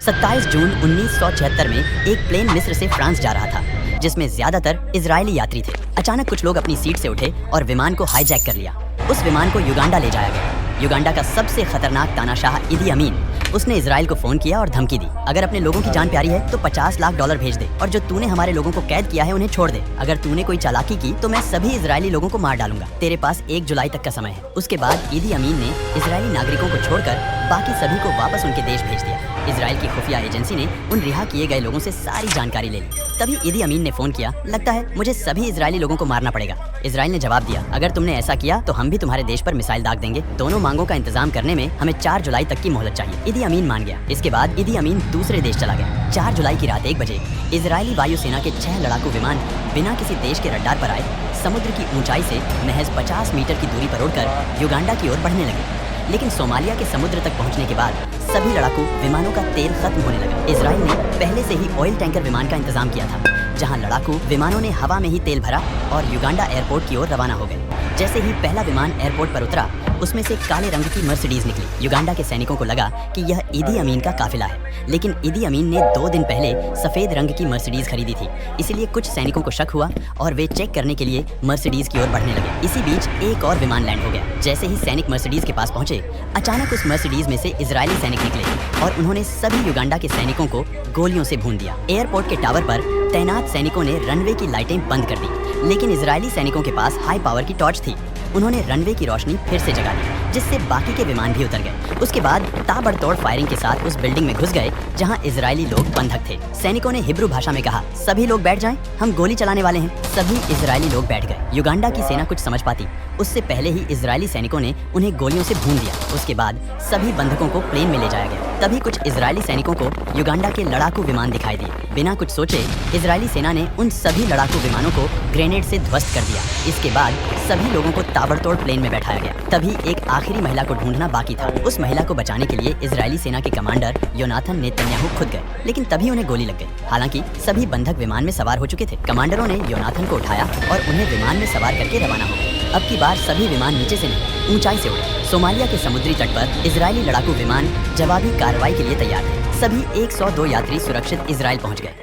27 जून 1976 में एक प्लेन मिस्र से फ्रांस जा रहा था जिसमें ज्यादातर इजरायली यात्री थे। अचानक कुछ लोग अपनी सीट से उठे और विमान को हाईजैक कर लिया। उस विमान को युगांडा ले जाया गया। युगांडा का सबसे खतरनाक तानाशाह इदी अमीन, उसने इजराइल को फोन किया और धमकी दी, अगर अपने लोगों की जान प्यारी है तो $50 लाख भेज दे और जो तूने हमारे लोगों को कैद किया है उन्हें छोड़ दे। अगर तूने कोई चालाकी की तो मैं सभी इजरायली लोगों को मार डालूंगा। तेरे पास 1 जुलाई तक का समय है। उसके बाद इदी अमीन ने इजरायली नागरिकों को छोड़कर बाकी सभी को वापस उनके देश भेज दिया। इजराइल की खुफिया एजेंसी ने उन रिहा किए गए लोगों से सारी जानकारी ले ली। तभी इदी अमीन ने फोन किया, लगता है मुझे सभी इजरायली लोगों को मारना पड़ेगा। इजराइल ने जवाब दिया, अगर तुमने ऐसा किया तो हम भी तुम्हारे देश पर मिसाइल दाग देंगे। दोनों मांगों का इंतजाम करने में हमें 4 जुलाई तक की मोहलत चाहिए। इदी अमीन मान गया। इसके बाद इदी अमीन दूसरे देश चला गया। 4 जुलाई की रात 1 बजे इजरायली वायुसेना के 6 लड़ाकू विमान बिना किसी देश के रडार पर आए समुद्र की ऊंचाई से महज 50 मीटर की दूरी पर उड़कर युगांडा की ओर बढ़ने लगे। लेकिन सोमालिया के समुद्र तक पहुंचने के बाद सभी लड़ाकू विमानों का तेल खत्म होने लगा। इजराइल ने पहले से ही ऑयल टैंकर विमान का इंतजाम किया था, जहां लड़ाकू विमानों ने हवा में ही तेल भरा और युगांडा एयरपोर्ट की ओर रवाना हो गए। जैसे ही पहला विमान एयरपोर्ट पर उतरा, उसमें से काले रंग की मर्सिडीज निकली। युगांडा के सैनिकों को लगा कि यह इदी अमीन का काफिला है, लेकिन इदी अमीन ने 2 दिन पहले सफेद रंग की मर्सिडीज खरीदी थी, इसलिए कुछ सैनिकों को शक हुआ और वे चेक करने के लिए मर्सिडीज की ओर बढ़ने लगे। इसी बीच एक और विमान लैंड हो गया। जैसे ही सैनिक मर्सिडीज के पास पहुंचे, अचानक उस मर्सिडीज में से इजरायली सैनिक निकले और उन्होंने सभी युगांडा के सैनिकों को गोलियों से भून दिया। एयरपोर्ट के टावर पर तैनात सैनिकों ने रनवे की लाइटें बंद कर दी, लेकिन इजरायली सैनिकों के पास हाई पावर की टॉर्च थी। उन्होंने रनवे की रोशनी फिर से जगा दी, जिससे बाकी के विमान भी उतर गए। उसके बाद ताबड़तोड़ फायरिंग के साथ उस बिल्डिंग में घुस गए जहां इजरायली लोग बंधक थे। सैनिकों ने हिब्रू भाषा में कहा, सभी लोग बैठ जाएं, हम गोली चलाने वाले हैं। सभी इजरायली लोग बैठ गए। युगांडा की सेना कुछ समझ पाती उससे पहले ही इजरायली सैनिकों ने उन्हें गोलियों से भून दिया। उसके बाद सभी बंधकों को प्लेन में ले जाया गया। तभी कुछ इजरायली सैनिकों को युगांडा के लड़ाकू विमान दिखाई दिए। बिना कुछ सोचे इजरायली सेना ने उन सभी लड़ाकू विमानों को ग्रेनेड से ध्वस्त कर दिया। इसके बाद सभी लोगों को ताबड़तोड़ प्लेन में बैठाया गया। तभी एक आखिरी महिला को ढूंढना बाकी था। उस महिला को बचाने के लिए इजरायली सेना के कमांडर योनाथन नेतन्याहू खुद गए, लेकिन तभी उन्हें गोली लग गई। हालांकि सभी बंधक विमान में सवार हो चुके थे। कमांडरों ने योनाथन को उठाया और उन्हें विमान में सवार करके रवाना हो गए। अब की बार सभी विमान नीचे से नहीं, ऊंचाई से उड़े। सोमालिया के समुद्री तट पर इजरायली लड़ाकू विमान जवाबी कार्रवाई के लिए तैयार थे। सभी 102 यात्री सुरक्षित इजराइल पहुंच गए।